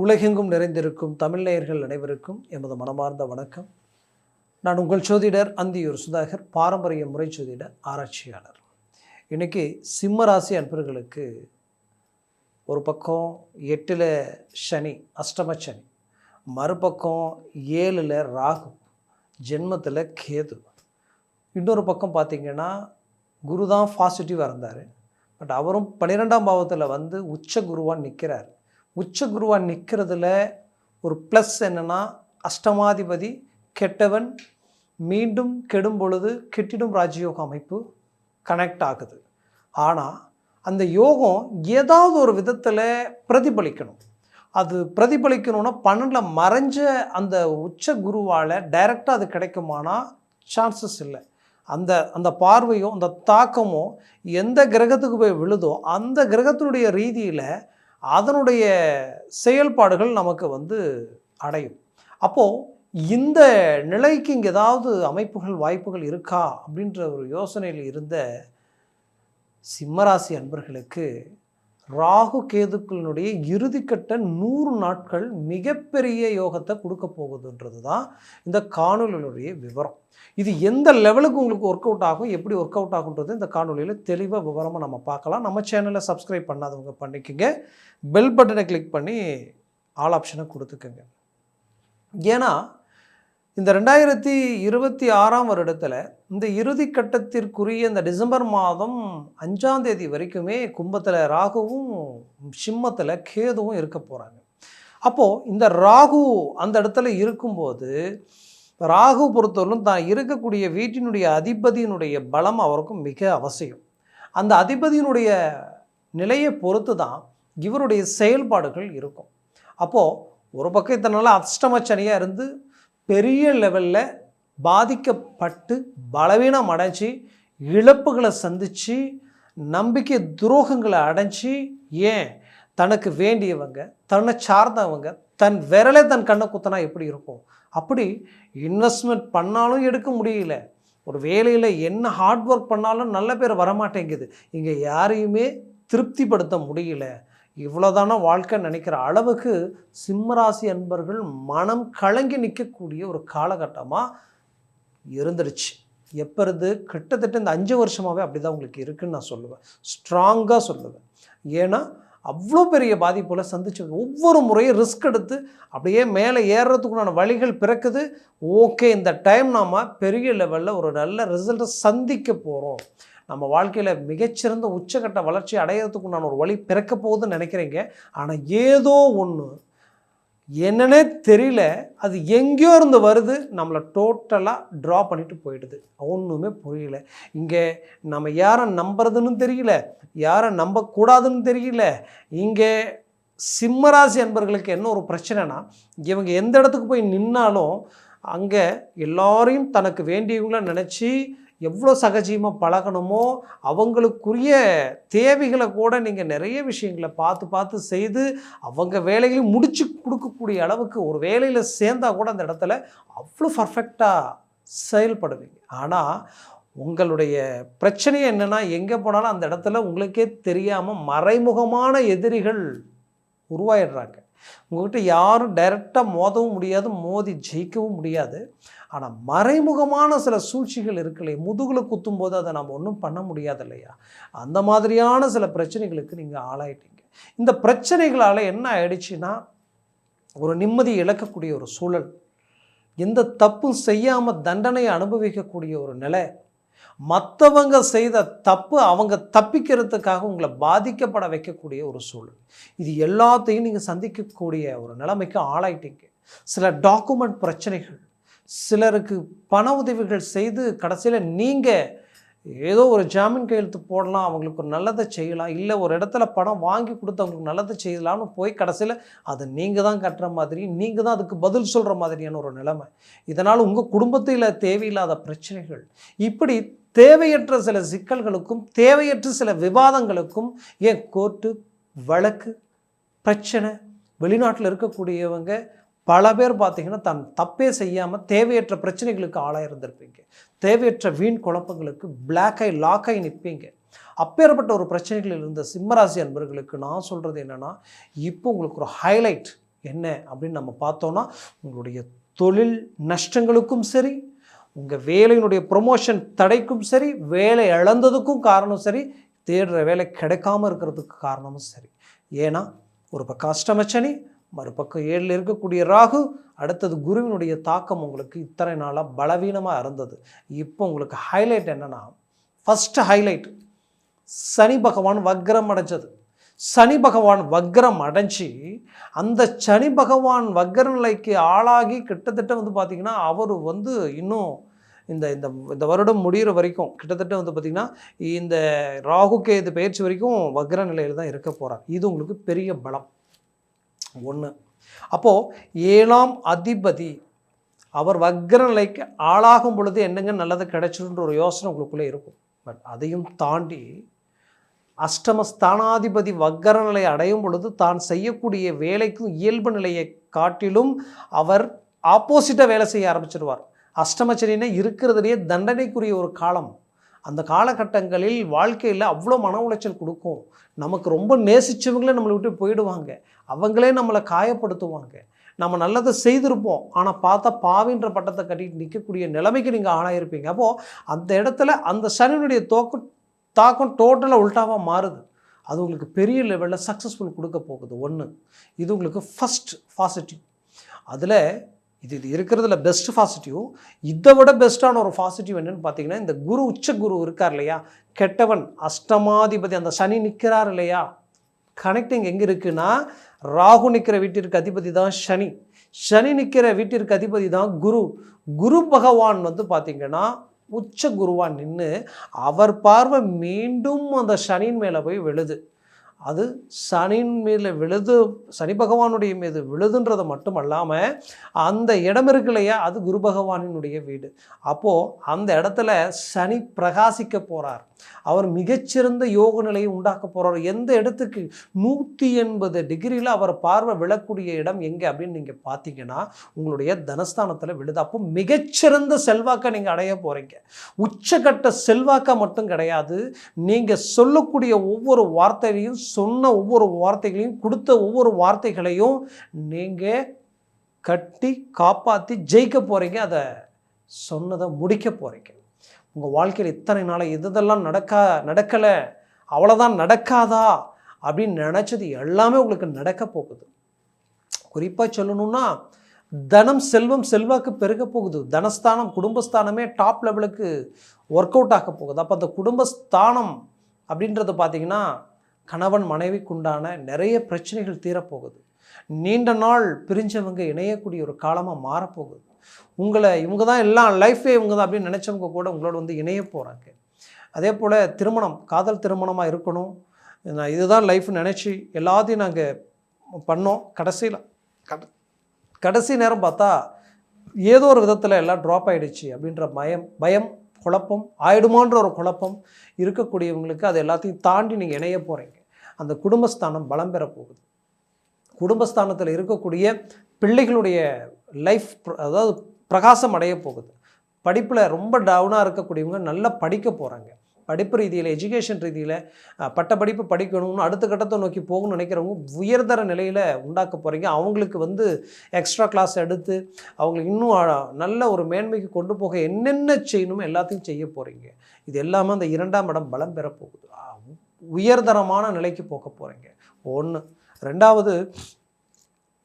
உலகெங்கும் நிறைந்திருக்கும் தமிழ் நேயர்கள் அனைவருக்கும் எமது மனமார்ந்த வணக்கம். நான் உங்கள் ஜோதிடர் அந்தியூர் சுதாகர், பாரம்பரிய முறை ஜோதிட ஆராய்ச்சியாளர். இன்றைக்கி சிம்மராசி அன்பர்களுக்கு ஒரு பக்கம் 8ல் சனி, அஷ்டம சனி, மறுபக்கம் 7ல் ராகு, ஜென்மத்தில் கேது. இன்னொரு பக்கம் பார்த்திங்கன்னா குரு தான் பாசிட்டிவாக இருந்தார். பட் அவரும் 12ஆம் பாவத்தில் வந்து உச்ச குருவாக நிற்கிறார். உச்ச குருவாக நிற்கிறதுல ஒரு ப்ளஸ் என்னென்னா, அஷ்டமாதிபதி கெட்டவன் மீண்டும் கெடும் பொழுது கெட்டிடும் ராஜயோக அமைப்பு கனெக்ட் ஆகுது. ஆனால் அந்த யோகம் ஏதாவது ஒரு விதத்தில் பிரதிபலிக்கணும். அது பிரதிபலிக்கணும்னா 12ல் மறைஞ்ச அந்த உச்ச குருவால் டைரெக்டாக அது கிடைக்குமானா சான்சஸ் இல்லை. அந்த பார்வையும் அந்த தாக்கமும் எந்த கிரகத்துக்கு போய் விழுதோ அந்த கிரகத்தினுடைய ரீதியில் அதனுடைய செயல்பாடுகள் நமக்கு வந்து அடையும். அப்போது இந்த நிலைக்கு இங்கே ஏதாவது அமைப்புகள் வாய்ப்புகள் இருக்கா அப்படின்ற ஒரு யோசனையில் இருந்த சிம்மராசி அன்பர்களுக்கு ராகு கேதுக்களினுடைய இறுதிக்கட்ட 100 நாட்கள் மிகப்பெரிய யோகத்தை கொடுக்க போகுதுன்றது தான் இந்த காணொலியினுடைய விவரம். இது எந்த லெவலுக்கு உங்களுக்கு ஒர்க் அவுட் ஆகும், எப்படி ஒர்க் அவுட் ஆகுன்றது இந்த காணொலியில் தெளிவாக விவரமாக நம்ம பார்க்கலாம். நம்ம சேனலை சப்ஸ்கிரைப் பண்ணாதவங்க பண்ணிக்கோங்க, பெல் பட்டனை கிளிக் பண்ணி ஆல் ஆப்ஷனை கொடுத்துக்கோங்க. ஏன்னா இந்த 2026ஆம் வருடத்தில் இந்த இறுதி கட்டத்திற்குரிய இந்த டிசம்பர் மாதம் 5ஆம் தேதி வரைக்குமே கும்பத்தில் ராகுவும் சிம்மத்தில் கேதுவும் இருக்க போகிறாங்க. அப்போது இந்த ராகு அந்த இடத்துல இருக்கும்போது ராகு பொறுத்தவரைக்கும் தான் இருக்கக்கூடிய வீட்டினுடைய அதிபதியினுடைய பலம் அவருக்கும் மிக அவசியம். அந்த அதிபதியினுடைய நிலையை பொறுத்து தான் இவருடைய செயல்பாடுகள் இருக்கும். அப்போது ஒரு பக்கம் இத்தனால அஷ்டம சனியாக இருந்து பெரிய லெவலில் பாதிக்கப்பட்டு பலவீனம் அடைஞ்சி இழப்புகளை சந்தித்து நம்பிக்கை துரோகங்களை அடைஞ்சி, ஏன் தனக்கு வேண்டியவங்க தன்னை சார்ந்தவங்க தன் விரலே தன் கண்ணை குத்தினா எப்படி இருக்கும், அப்படி இன்வெஸ்ட்மெண்ட் பண்ணாலும் எடுக்க முடியல, ஒரு வேலையில் என்ன ஹார்ட் ஒர்க் பண்ணாலும் நல்ல பேர் வரமாட்டேங்குது, இங்கே யாரையுமே திருப்திப்படுத்த முடியல, இவ்வளோதான வாழ்க்கை நினைக்கிற அளவுக்கு சிம்மராசி அன்பர்கள் மனம் கலங்கி நிற்கக்கூடிய ஒரு காலகட்டமாக இருந்துருச்சு. எப்போ இருந்து கிட்டத்தட்ட இந்த 5 வருஷமாகவே அப்படி தான் உங்களுக்கு இருக்குதுன்னு நான் சொல்லுவேன், ஸ்ட்ராங்காக சொல்லுவேன். ஏன்னா அவ்வளோ பெரிய பாதிப்புகளை சந்திச்சு ஒவ்வொரு முறையும் ரிஸ்க் எடுத்து அப்படியே மேலே ஏறுறதுக்குண்டான வழிகள் பிறக்குது. ஓகே, இந்த டைம் நாம் பெரிய லெவலில் ஒரு நல்ல ரிசல்ட்டை சந்திக்க போகிறோம், நம்ம வாழ்க்கையில் மிகச்சிறந்த உச்சக்கட்ட வளர்ச்சி அடையிறதுக்குண்டான ஒரு வழி பிறக்க போகுதுன்னு நினைக்கிறீங்க. ஆனால் ஏதோ ஒன்று என்னன்னே தெரியல, அது எங்கேயோ இருந்து வருது, நம்மளை டோட்டலாக ட்ரா பண்ணிட்டு போயிடுது, ஒன்றுமே புரியல. இங்கே நம்ம யாரை நம்புறதுன்னு தெரியல, யாரை நம்பக்கூடாதுன்னு தெரியல. இங்கே சிம்மராசி அன்பர்களுக்கு என்ன ஒரு பிரச்சனைனா, இவங்க எந்த இடத்துக்கு போய் நின்னாலும் அங்கே எல்லாரையும் தனக்கு வேண்டியவங்கள நினச்சி எவ்வளோ சகஜமாக பழகணுமோ அவங்களுக்குரிய தேவைகளை கூட நீங்கள் நிறைய விஷயங்களை பார்த்து செய்து அவங்க வேலைகளையும் முடித்து கொடுக்கக்கூடிய அளவுக்கு ஒரு வேலையில் சேர்ந்தால் கூட அந்த இடத்துல அவ்வளோ பர்ஃபெக்டாக செயல்படுவீங்க. ஆனால் உங்களுடைய பிரச்சனையே என்னென்னா, எங்கே போனாலும் அந்த இடத்துல உங்களுக்கே தெரியாமல் மறைமுகமான எதிரிகள் உருவாயிடுறாங்க. உங்கள்கிட்ட யாரும் டைரெக்டாக மோதவும் முடியாது, மோதி ஜெயிக்கவும் முடியாது. ஆனால் மறைமுகமான சில சூழ்ச்சிகள் இருக்கு இல்லையா, முதுகில் குத்தும்போது அதை நம்ம ஒன்றும் பண்ண முடியாது இல்லையா, அந்த மாதிரியான சில பிரச்சனைகளுக்கு நீங்கள் ஆளாயிட்டீங்க. இந்த பிரச்சனைகளால் என்ன ஆயிடுச்சுன்னா, ஒரு நிம்மதி இழக்கக்கூடிய ஒரு சூழல், எந்த தப்பும் செய்யாமல் தண்டனையை அனுபவிக்கக்கூடிய ஒரு நிலை, மற்றவங்க செய்த தப்பு அவங்க தப்பிக்கிறதுக்காக உங்களை பாதிக்கப்பட வைக்கக்கூடிய ஒரு சூழல், இது எல்லாத்தையும் நீங்கள் சந்திக்கக்கூடிய ஒரு நிலைமைக்கு ஆளாயிட்டீங்க. சில டாக்குமெண்ட் பிரச்சனைகள், சிலருக்கு பண உதவிகள் செய்து கடைசியில் நீங்கள் ஏதோ ஒரு ஜாமீன் கையெழுத்து போடலாம், அவங்களுக்கு ஒரு நல்லதை செய்யலாம், இல்லை ஒரு இடத்துல பணம் வாங்கி கொடுத்து அவங்களுக்கு நல்லதை செய்யலாம்னு போய் கடைசியில் அதை நீங்கள் தான் கட்டுற மாதிரி, நீங்கள் தான் அதுக்கு பதில் சொல்கிற மாதிரியான ஒரு நிலைமை. இதனால் உங்கள் குடும்பத்தில் தேவையில்லாத பிரச்சனைகள், இப்படி தேவையற்ற சில சிக்கல்களுக்கும் தேவையற்ற சில விவாதங்களுக்கும், ஏன் கோர்ட்டு வழக்கு பிரச்சனை, வெளிநாட்டில் இருக்கக்கூடியவங்க பல பேர் பார்த்திங்கன்னா தன் தப்பே செய்யாமல் தேவையற்ற பிரச்சனைகளுக்கு ஆளாக இருந்திருப்பீங்க, தேவையற்ற வீண் குழப்பங்களுக்கு பிளாக்காகி லாக்காகி நிற்பீங்க. அப்பேற்பட்ட ஒரு பிரச்சனைகள் இருந்த சிம்மராசி அன்பர்களுக்கு நான் சொல்கிறது என்னென்னா, இப்போ உங்களுக்கு ஒரு ஹைலைட், என்ன அப்படின்னு நம்ம பார்த்தோன்னா, உங்களுடைய தொழில் நஷ்டங்களுக்கும் சரி, உங்கள் வேலையினுடைய ப்ரொமோஷன் தடைக்கும் சரி, வேலை இழந்ததுக்கும் காரணம் சரி, தேடுற வேலை கிடைக்காம இருக்கிறதுக்கு காரணமும் சரி. ஏன்னா ஒரு பக்கம் அஷ்டமச்சனி, மறுபக்கம் 7ல் இருக்கக்கூடிய ராகு, அடுத்தது குருவினுடைய தாக்கம் உங்களுக்கு இத்தனை நாளாக பலவீனமாக இருந்தது. இப்போ உங்களுக்கு ஹைலைட் என்னென்னா, ஃபஸ்ட்டு ஹைலைட் சனி பகவான் வக்ரம் அடைஞ்சது. சனி பகவான் வக்ரம் அடைஞ்சி, அந்த சனி பகவான் வக்ர நிலைக்கு ஆளாகி கிட்டத்தட்ட வந்து பார்த்திங்கன்னா, அவர் வந்து இன்னும் இந்த இந்த இந்த வருடம் முடிகிற வரைக்கும் கிட்டத்தட்ட வந்து பார்த்திங்கன்னா, இந்த ராகு கேது பயிற்சி வரைக்கும் வக்ர நிலையில் தான் இருக்க போகிறார். இது உங்களுக்கு பெரிய பலம் ஒன்று. அப்போது 7ஆம் அதிபதி அவர் வக்ர நிலைக்கு ஆளாகும் பொழுது என்னங்க நல்லது கிடைச்சிருன்ற ஒரு யோசனை உங்களுக்குள்ளே இருக்கும். பட் அதையும் தாண்டி அஷ்டமஸ்தானாதிபதி வக்ர நிலை அடையும் பொழுது தான் செய்யக்கூடிய வேலைக்கும் இயல்பு நிலையை காட்டிலும் அவர் ஆப்போசிட்டாக வேலை செய்ய ஆரம்பிச்சிடுவார். அஷ்டமச்சனின்னா இருக்கிறதுலேயே தண்டனைக்குரிய ஒரு காலம். அந்த காலகட்டங்களில் வாழ்க்கையில் அவ்வளோ மன உளைச்சல் கொடுக்கும். நமக்கு ரொம்ப நேசித்தவங்களே நம்மளை விட்டு போயிடுவாங்க. அவங்களே நம்மளை காயப்படுத்துவாங்க. நம்ம நல்லதை செய்திருப்போம், ஆனால் பார்த்தா பாவின்ற பட்டத்தை கட்டிட்டு நிற்கக்கூடிய நிலைமைக்கு நீங்கள் ஆளாயிருப்பீங்க. அப்போது அந்த இடத்துல அந்த சனியினுடைய தாக்கம் டோட்டலாக உல்ட்டாவாக மாறுது. அது உங்களுக்கு பெரிய லெவலில் சக்ஸஸ்ஃபுல் கொடுக்க போகுது. ஒன்று, இது உங்களுக்கு ஃபஸ்ட் பாசிட்டிவ். அதில் இது இருக்கிறதுல பெஸ்ட் பாசிட்டிவ். இதை விட பெஸ்ட்டான ஒரு பாசிட்டிவ் என்னென்னு பார்த்தீங்கன்னா, இந்த குரு உச்ச குரு இருக்கார் இல்லையா, கெட்டவன் அஷ்டமாதிபதி அந்த சனி நிற்கிறார் இல்லையா, கனெக்டிங் எங்கே இருக்குன்னா, ராகு நிற்கிற வீட்டிற்கு அதிபதி தான் சனி, சனி நிற்கிற வீட்டிற்கு அதிபதி தான் குரு. குரு பகவான் வந்து பார்த்திங்கன்னா உச்ச குருவான் நின்று அவர் பார்வை மீண்டும் அந்த சனியின் மேலே போய் விழுது. அது சனியின் மேலே விழுது, சனி பகவானுடைய மீது விழுதுன்றது மட்டும் அல்லாமல் அந்த இடம் இருக்கு இல்லையா, அது குரு பகவானினுடைய வீடு. அப்போது அந்த இடத்துல சனி பிரகாசிக்க போகிறார். அவர் மிகச்சிறந்த யோக நிலையை உண்டாக்க போகிறார். எந்த இடத்துக்கு 180 டிகிரியில் அவர் பார்வை விழக்கூடிய இடம் எங்கே அப்படின்னு நீங்கள் பார்த்தீங்கன்னா, உங்களுடைய தனஸ்தானத்தில் விழுது. அப்போ மிகச்சிறந்த செல்வாக்கை நீங்கள் அடைய போகிறீங்க. உச்சக்கட்ட செல்வாக்கை மட்டும் கிடையாது, நீங்கள் சொல்லக்கூடிய ஒவ்வொரு வார்த்தையையும், சொன்ன ஒவ்வொரு வார்த்தைகளையும், கொடுத்த ஒவ்வொரு வார்த்தைகளையும் நீங்கள் கட்டி காப்பாற்றி ஜெயிக்க போகிறீங்க. அதை சொன்னதை முடிக்க போகிறீங்க. உங்கள் வாழ்க்கையில் இத்தனை நாளாக இதெல்லாம் நடக்கலை, அவ்வளோதான் நடக்காதா அப்படின்னு நினச்சது எல்லாமே உங்களுக்கு நடக்க போகுது. குறிப்பாக சொல்லணும்னா, தனம் செல்வம் செல்வாக்கு பெருக போகுது. தனஸ்தானம் குடும்பஸ்தானமே டாப் லெவலுக்கு ஒர்க் அவுட் ஆக போகுது. அப்போ அந்த குடும்பஸ்தானம் அப்படின்றது பார்த்திங்கன்னா, கணவன் மனைவிக்குண்டான நிறைய பிரச்சனைகள் தீரப்போகுது. நீண்ட நாள் பிரிஞ்சவங்க இணையக்கூடிய ஒரு காலமாக மாறப்போகுது. இவங்க தான் எல்லாம் லைஃபே இவங்க தான் அப்படின்னு நினச்சவங்க கூட உங்களோட வந்து இணைய போகிறாங்க. அதே போல் திருமணம், காதல் திருமணமாக இருக்கணும், நான் இதுதான் லைஃப் நினச்சி எல்லாத்தையும் நாங்கள் பண்ணோம். கடைசி நேரம் பார்த்தா ஏதோ ஒரு விதத்தில் எல்லாம் ட்ராப் ஆகிடுச்சு அப்படின்ற பயம் குழப்பம் ஆயிடுமான்ற ஒரு குழப்பம் இருக்கக்கூடியவங்களுக்கு அது எல்லாத்தையும் தாண்டி நீங்கள் இணைய போகிறீங்க. அந்த குடும்பஸ்தானம் பலம் பெற போகுது. குடும்பஸ்தானத்தில் இருக்கக்கூடிய பிள்ளைகளுடைய லைஃப் அதாவது பிரகாசம் அடைய போகுது. படிப்பில் ரொம்ப டவுனாக இருக்கக்கூடியவங்க நல்லா படிக்க போகிறாங்க. படிப்பு ரீதியில், எஜுகேஷன் ரீதியில் பட்ட படிப்பு படிக்கணும்னு அடுத்த கட்டத்தை நோக்கி போகணும்னு நினைக்கிறவங்க உயர்தர நிலையில் உண்டாக்க போகிறீங்க. அவங்களுக்கு வந்து எக்ஸ்ட்ரா கிளாஸ் எடுத்து அவங்களுக்கு இன்னும் நல்ல ஒரு மேன்மைக்கு கொண்டு போக என்னென்ன செய்யணுமோ எல்லாத்தையும் செய்ய போகிறீங்க. இது எல்லாமே அந்த 2ஆம் இடம் பலம் பெற போகுது. உயர்தரமான நிலைக்கு போக போகிறீங்க. ஒன்று. ரெண்டாவது,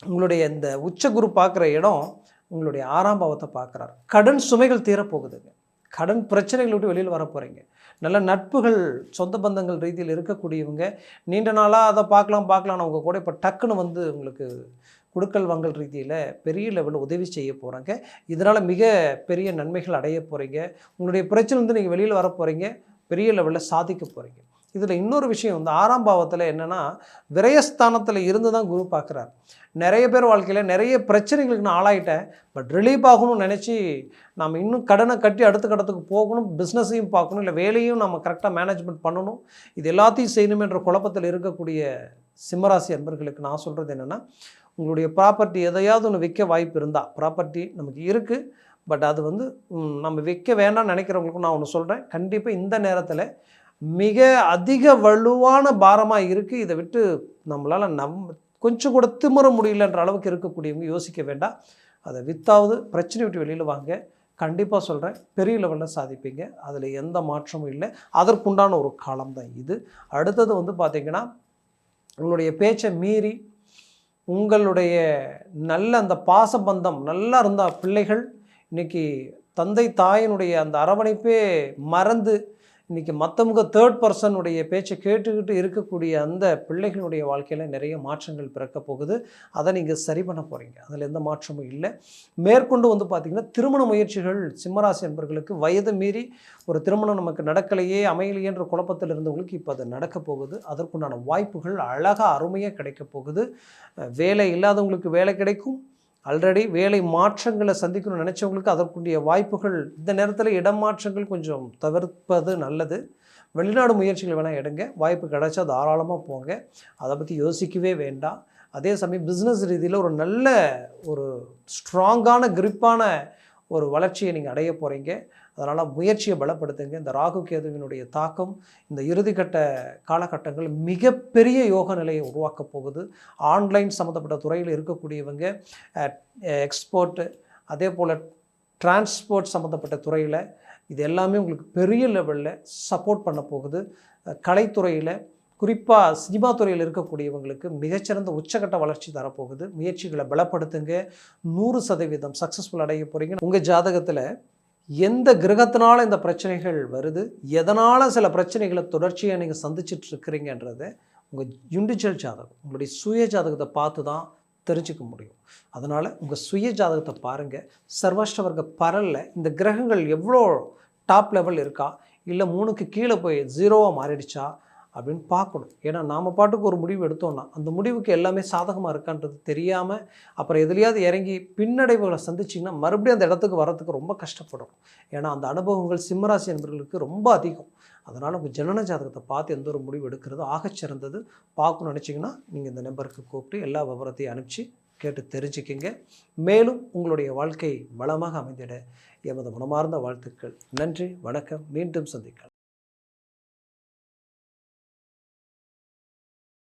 உங்களுடைய இந்த உச்ச குரு பார்க்குற இடம் உங்களுடைய 6ஆம் பாவத்தை பார்க்குறாரு. கடன் சுமைகள் தீரப்போகுதுங்க. கடன் பிரச்சனைகளை விட்டு வெளியில் வர போகிறீங்க. நல்ல நட்புகள், சொந்த பந்தங்கள் ரீதியில் இருக்கக்கூடியவங்க நீண்ட நாளாக அதை பார்க்கலாம் அவங்க கூட இப்போ டக்குன்னு வந்து உங்களுக்கு கொடுக்கல் வாங்கல் ரீதியில் பெரிய லெவலில் உதவி செய்ய போகிறாங்க. இதனால் மிக பெரிய நன்மைகள் அடைய போகிறீங்க. உங்களுடைய பிரச்சனை வந்து நீங்கள் வெளியில் வர போகிறீங்க, பெரிய லெவலில் சாதிக்க போகிறீங்க. இதில் இன்னொரு விஷயம் வந்து 6ஆம் பாவத்தில் என்னென்னா, விரயஸ்தானத்தில் இருந்து தான் குரு பார்க்குறார். நிறைய பேர் வாழ்க்கையில் நிறைய பிரச்சனைகளுக்கு நான் ஆளாயிட்டேன், பட் ரிலீவ் ஆகணும்னு நினச்சி நம்ம இன்னும் கடனை கட்டி அடுத்த கடத்துக்கு போகணும், பிஸ்னஸையும் பார்க்கணும், இல்லை வேலையும் நம்ம கரெக்டாக மேனேஜ்மெண்ட் பண்ணணும், இது எல்லாத்தையும் செய்யணுமென்ற குழப்பத்தில் இருக்கக்கூடிய சிம்மராசி அன்பர்களுக்கு நான் சொல்கிறது என்னென்னா, உங்களுடைய ப்ராப்பர்ட்டி எதையாவது ஒன்று விற்க வாய்ப்பு இருந்தால், ப்ராப்பர்ட்டி நமக்கு இருக்குது, பட் அது வந்து நம்ம விற்க வேண்டாம்னு நினைக்கிறவங்களுக்கும் நான் ஒன்று சொல்கிறேன். கண்டிப்பாக இந்த நேரத்தில் மிக அதிக வலுவான பாரமாக இருக்குது, இதை விட்டு நம்மளால் கொஞ்சம் கூட திமிர முடியலன்ற அளவுக்கு இருக்கக்கூடியவங்க யோசிக்க வேண்டாம். அதை வித்தாவது பிரச்சனை விட்டு வெளியில் வாங்க. கண்டிப்பாக சொல்கிறேன், பெரிய லெவலில் சாதிப்பீங்க. அதில் எந்த மாற்றமும் இல்லை. அதற்குண்டான ஒரு காலம் தான் இது. அடுத்தது வந்து பார்த்திங்கன்னா, உங்களுடைய பேச்சை மீறி உங்களுடைய நல்ல அந்த பாசபந்தம் நல்லா இருந்தால் பிள்ளைகள் இன்றைக்கி தந்தை தாயினுடைய அந்த அரவணைப்பே மறந்து இன்றைக்கி மற்றவங்க தேர்ட் பர்சனுடைய பேச்சை கேட்டுக்கிட்டு இருக்கக்கூடிய அந்த பிள்ளைகளுடைய வாழ்க்கையில் நிறைய மாற்றங்கள் பிறக்க போகுது. அதை நீங்கள் சரி பண்ண போகிறீங்க. அதில் எந்த மாற்றமும் இல்லை. மேற்கொண்டு வந்து பார்த்திங்கன்னா, திருமண முயற்சிகள் சிம்மராசி என்பர்களுக்கு வயது மீறி ஒரு திருமணம் நமக்கு நடக்கலையே அமையலையேன்ற குழப்பத்தில் இருந்தவங்களுக்கு இப்போ அது நடக்க போகுது. அதற்குண்டான வாய்ப்புகள் அழகாக அருமையாக கிடைக்க போகுது. வேலை இல்லாதவங்களுக்கு வேலை கிடைக்கும். ஆல்ரெடி வேலை மாற்றங்களை சந்திக்கணும்னு நினச்சவங்களுக்கு அதற்குரிய வாய்ப்புகள் இந்த நேரத்தில் இடம் மாற்றங்கள் கொஞ்சம் தவிர்ப்பது நல்லது. வெளிநாடு முயற்சிகள் வேணால் எடுங்க. வாய்ப்பு கிடைச்சா தாராளமாக போங்க. அதை பற்றி யோசிக்கவே வேண்டாம். அதே சமயம் பிஸ்னஸ் ரீதியில் ஒரு நல்ல ஒரு ஸ்ட்ராங்கான கிரிப்பான ஒரு வளர்ச்சியை நீங்கள் அடைய போகிறீங்க. அதனால் முயற்சியை பலப்படுத்துங்க. இந்த ராகு கேதுவினுடைய தாக்கம் இந்த இறுதிக்கட்ட காலகட்டங்கள் மிகப்பெரிய யோக நிலையை உருவாக்கப் போகுது. ஆன்லைன் சம்மந்தப்பட்ட துறையில் இருக்கக்கூடியவங்க, எக்ஸ்போர்ட்டு, அதே போல் டிரான்ஸ்போர்ட் சம்மந்தப்பட்ட துறையில் இது எல்லாமே உங்களுக்கு பெரிய லெவலில் சப்போர்ட் பண்ண போகுது. கலைத்துறையில், குறிப்பாக சினிமா துறையில் இருக்கக்கூடியவங்களுக்கு மிகச்சிறந்த உச்சக்கட்ட வளர்ச்சி தரப்போகுது. முயற்சிகளை பலப்படுத்துங்க. 100% சக்ஸஸ்ஃபுல் அடைய போகிறீங்க. உங்கள் ஜாதகத்தில் எந்த கிரகத்தினால இந்த பிரச்சனைகள் வருது, எதனால் சில பிரச்சனைகளை தொடர்ச்சியாக நீங்கள் சந்திச்சுட்டு இருக்கிறீங்கன்றதை உங்கள் இண்டிவிஜுவல் ஜாதகம், உங்களுடைய சுய ஜாதகத்தை பார்த்து தான் தெரிஞ்சுக்க முடியும். அதனால் உங்கள் சுய ஜாதகத்தை பாருங்கள். சர்வாஷ்டவர்க்க பரலில் இந்த கிரகங்கள் எவ்வளோ டாப் லெவல் இருக்கா, இல்லை 3க்கு கீழே போய் 0வாக மாறிடுச்சா அப்படின்னு பார்க்கணும். ஏன்னா நாம் பாட்டுக்கு ஒரு முடிவு எடுத்தோம்னா அந்த முடிவுக்கு எல்லாமே சாதகமாக இருக்கான்றது தெரியாமல் அப்புறம் எதுலையாவது இறங்கி பின்னடைவுகளை சந்திச்சிங்கன்னா மறுபடியும் அந்த இடத்துக்கு வரத்துக்கு ரொம்ப கஷ்டப்படும். ஏன்னா அந்த அனுபவங்கள் சிம்மராசி என்பவர்களுக்கு ரொம்ப அதிகம். அதனால் உங்கள் ஜனன ஜாதகத்தை பார்த்து எந்த ஒரு முடிவு எடுக்கிறது ஆகச்சிறந்தது. பார்க்கணும்னு நினச்சிங்கன்னா நீங்கள் இந்த நம்பருக்கு கூப்பிட்டு எல்லா விவரத்தையும் அனுப்பிச்சு கேட்டு தெரிஞ்சுக்கிங்க. மேலும் உங்களுடைய வாழ்க்கை வளமாக அமைந்திட எமது மனமார்ந்த வாழ்த்துக்கள். நன்றி, வணக்கம். மீண்டும் சந்திக்கலாம்.